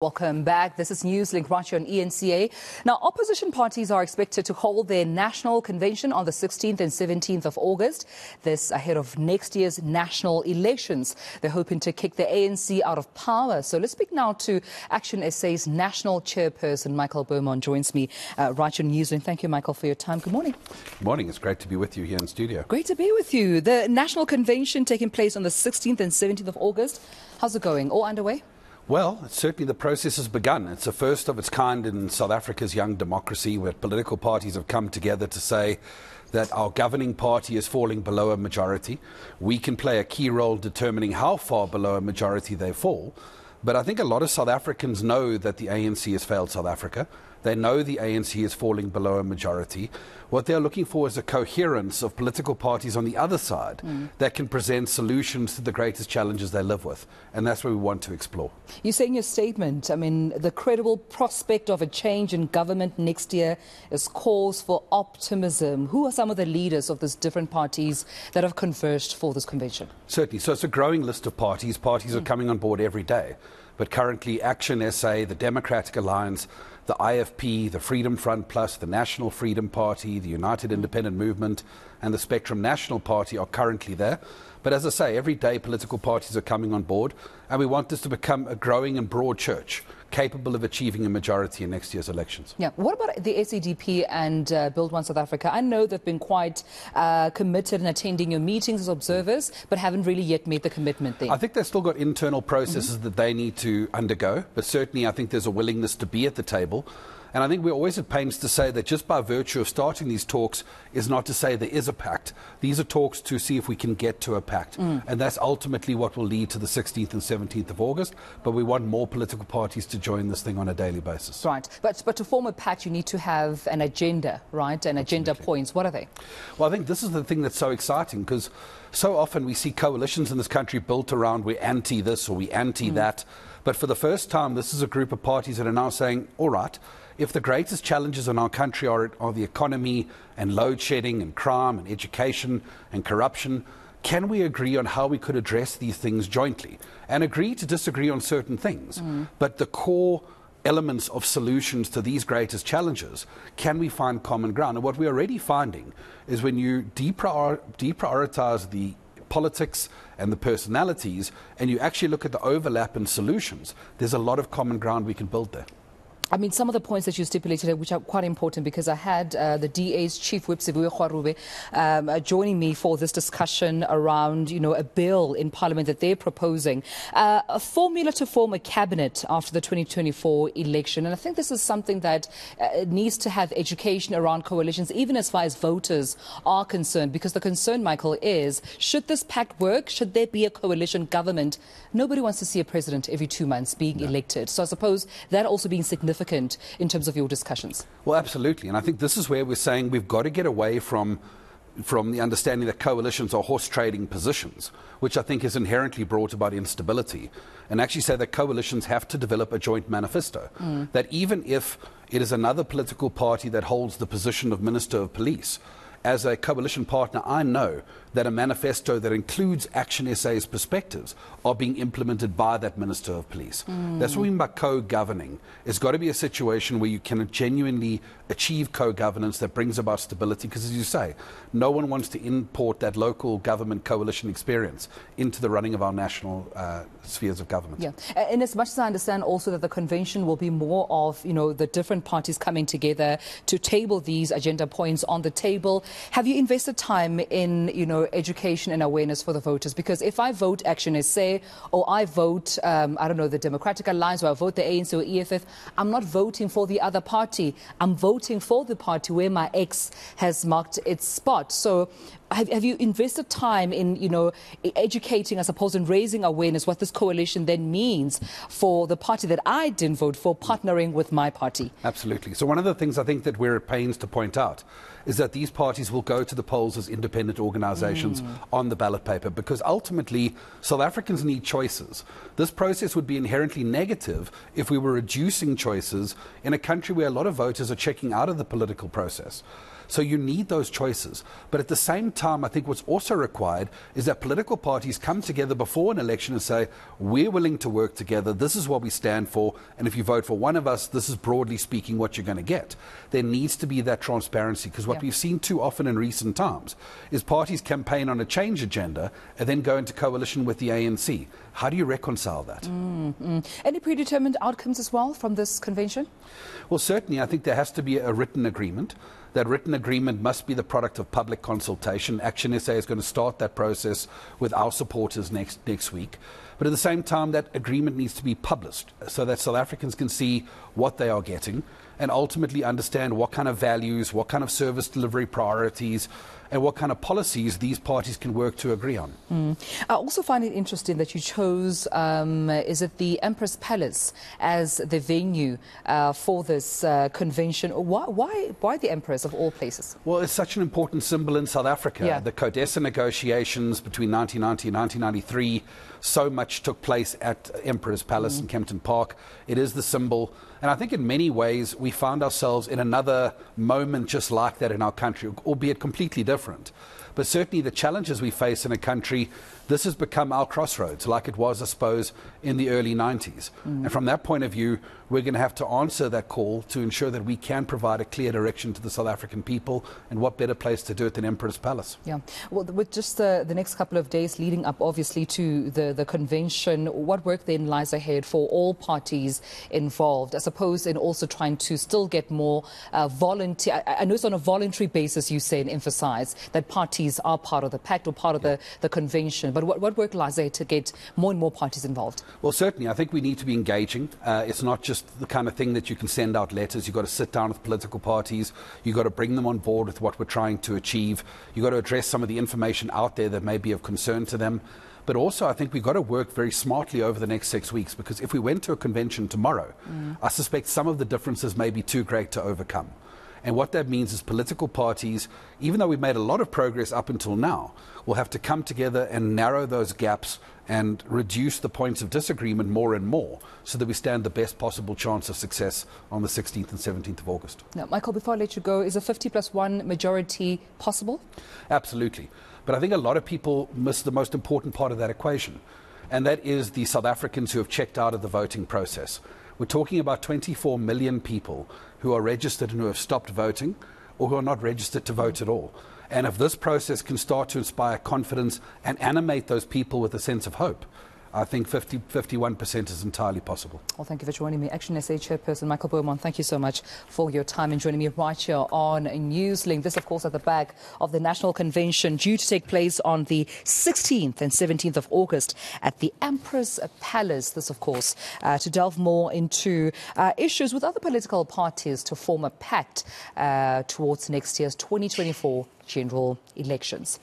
Welcome back. This is Newslink right here on eNCA. Now, opposition parties are expected to hold their national convention on the 16th and 17th of August. This ahead of next year's national elections. They're hoping to kick the ANC out of power. So let's speak now to ActionSA's National Chairperson, Michael Beaumont, joins me right here on Newslink. Thank you, Michael, for your time. Good morning. Good morning. It's great to be with you here in studio. Great to be with you. The national convention taking place on the 16th and 17th of August. How's it going? All underway? Well, certainly the process has begun. It's the first of its kind in South Africa's young democracy, where political parties have come together to say that our governing party is falling below a majority. We can play a key role determining how far below a majority they fall. But I think a lot of South Africans know that the ANC has failed South Africa. They know the ANC is falling below a majority. What they're looking for is a coherence of political parties on the other side that can present solutions to the greatest challenges they live with. And that's what we want to explore. You say in your statement, I mean, the credible prospect of a change in government next year is cause for optimism. Who are some of the leaders of these different parties that have converged for this convention? Certainly. So it's a growing list of parties. Parties are coming on board every day. But currently, ActionSA, the Democratic Alliance, the IFP, the Freedom Front Plus, the National Freedom Party, the United Independent Movement, and the Spectrum National Party are currently there. But as I say, every day political parties are coming on board, and we want this to become a growing and broad church, capable of achieving a majority in next year's elections. Yeah. What about the SADP and Build One South Africa? I know they've been quite committed in attending your meetings as observers, but haven't really yet made the commitment there. I think they've still got internal processes that they need to undergo, but certainly I think there's a willingness to be at the table. And I think we're always at pains to say that just by virtue of starting these talks is not to say there is a pact. These are talks to see if we can get to a pact. And that's ultimately what will lead to the 16th and 17th of August. But we want more political parties to join this thing on a daily basis. Right. But to form a pact, you need to have an agenda, right? And agenda points. What are they? Well, I think this is the thing that's so exciting, because so often we see coalitions in this country built around we're anti this or we anti that. But for the first time, this is a group of parties that are now saying, all right, if the greatest challenges in our country are the economy and load shedding and crime and education and corruption, can we agree on how we could address these things jointly and agree to disagree on certain things? But the core elements of solutions to these greatest challenges, can we find common ground? And what we're already finding is when you deprioritize the politics and the personalities and you actually look at the overlap and solutions, there's a lot of common ground we can build there. I mean, some of the points that you stipulated, which are quite important, because I had the DA's Chief Whip, Sibuya Kwarube, joining me for this discussion around, you know, a bill in Parliament that they're proposing, a formula to form a cabinet after the 2024 election. And I think this is something that needs to have education around coalitions, even as far as voters are concerned, because the concern, Michael, is, should this pact work? Should there be a coalition government? Nobody wants to see a president every 2 months being elected. So I suppose that also being significant in terms of your discussions. Well, absolutely. And I think this is where we're saying we've got to get away from the understanding that coalitions are horse trading positions, which I think is inherently brought about instability, and actually say that coalitions have to develop a joint manifesto, that even if it is another political party that holds the position of Minister of Police, as a coalition partner, I know that a manifesto that includes ActionSA's perspectives are being implemented by that Minister of Police. That's what we mean by co-governing. It's got to be a situation where you can genuinely achieve co-governance that brings about stability, because as you say, no one wants to import that local government coalition experience into the running of our national spheres of government. Yeah, and as much as I understand also that the convention will be more of, you know, the different parties coming together to table these agenda points on the table. Have you invested time in, you know, education and awareness for the voters? Because if I vote ActionSA or I vote, I don't know, the Democratic Alliance, or I vote the ANC or EFF, I'm not voting for the other party. I'm voting for the party where my ex has marked its spot. So have you invested time in, you know, educating, I suppose, and raising awareness what this coalition then means for the party that I didn't vote for, partnering with my party? Absolutely. So one of the things I think that we're at pains to point out is that these parties will go to the polls as independent organizations on the ballot paper, because ultimately South Africans need choices. This process would be inherently negative if we were reducing choices in a country where a lot of voters are checking out of the political process. So you need those choices. But at the same time, I think what's also required is that political parties come together before an election and say, we're willing to work together, this is what we stand for, and if you vote for one of us, this is broadly speaking what you're going to get. There needs to be that transparency, because what we've seen too often in recent times is parties campaign on a change agenda and then go into coalition with the ANC. How do you reconcile that? Any predetermined outcomes as well from this convention? Well, certainly, I think there has to be a written agreement. That written agreement must be the product of public consultation. ActionSA is going to start that process with our supporters next week. But at the same time, that agreement needs to be published so that South Africans can see what they are getting and ultimately understand what kind of values, what kind of service delivery priorities, and what kind of policies these parties can work to agree on. I also find it interesting that you chose, is it the Empress Palace as the venue for this convention? Why the Empress of all places? Well, it's such an important symbol in South Africa. Yeah. The CODESA negotiations between 1990 and 1993, so much took place at Emperor's Palace in Kempton Park. It is the symbol. And I think in many ways we found ourselves in another moment just like that in our country, albeit completely different. But certainly the challenges we face in a country, this has become our crossroads, like it was, I suppose, in the early 90s. And from that point of view, we're going to have to answer that call to ensure that we can provide a clear direction to the South African people, and what better place to do it than Emperor's Palace. Yeah. Well, with just the next couple of days leading up, obviously, to the convention, what work then lies ahead for all parties involved? I suppose in also trying to still get more volunteer. I know it's on a voluntary basis, you say, and emphasize that parties are part of the pact or part of the convention. But what work lies ahead to get more and more parties involved? Well, certainly, I think we need to be engaging. It's not just the kind of thing that you can send out letters. You've got to sit down with political parties. You've got to bring them on board with what we're trying to achieve. You've got to address some of the information out there that may be of concern to them. But also, I think we've got to work very smartly over the next 6 weeks, because if we went to a convention tomorrow, I suspect some of the differences may be too great to overcome. And what that means is political parties, even though we've made a lot of progress up until now, will have to come together and narrow those gaps and reduce the points of disagreement more and more, so that we stand the best possible chance of success on the 16th and 17th of August. Now, Michael, before I let you go, is a 50+1 majority possible? Absolutely. But I think a lot of people miss the most important part of that equation, and that is the South Africans who have checked out of the voting process. We're talking about 24 million people who are registered and who have stopped voting, or who are not registered to vote at all. And if this process can start to inspire confidence and animate those people with a sense of hope, I think 51% is entirely possible. Well, thank you for joining me. ActionSA Chairperson Michael Beaumont, thank you so much for your time and joining me right here on Newslink. This, of course, at the back of the National Convention due to take place on the 16th and 17th of August at the Empress Palace. This, of course, to delve more into issues with other political parties to form a pact towards next year's 2024 general elections.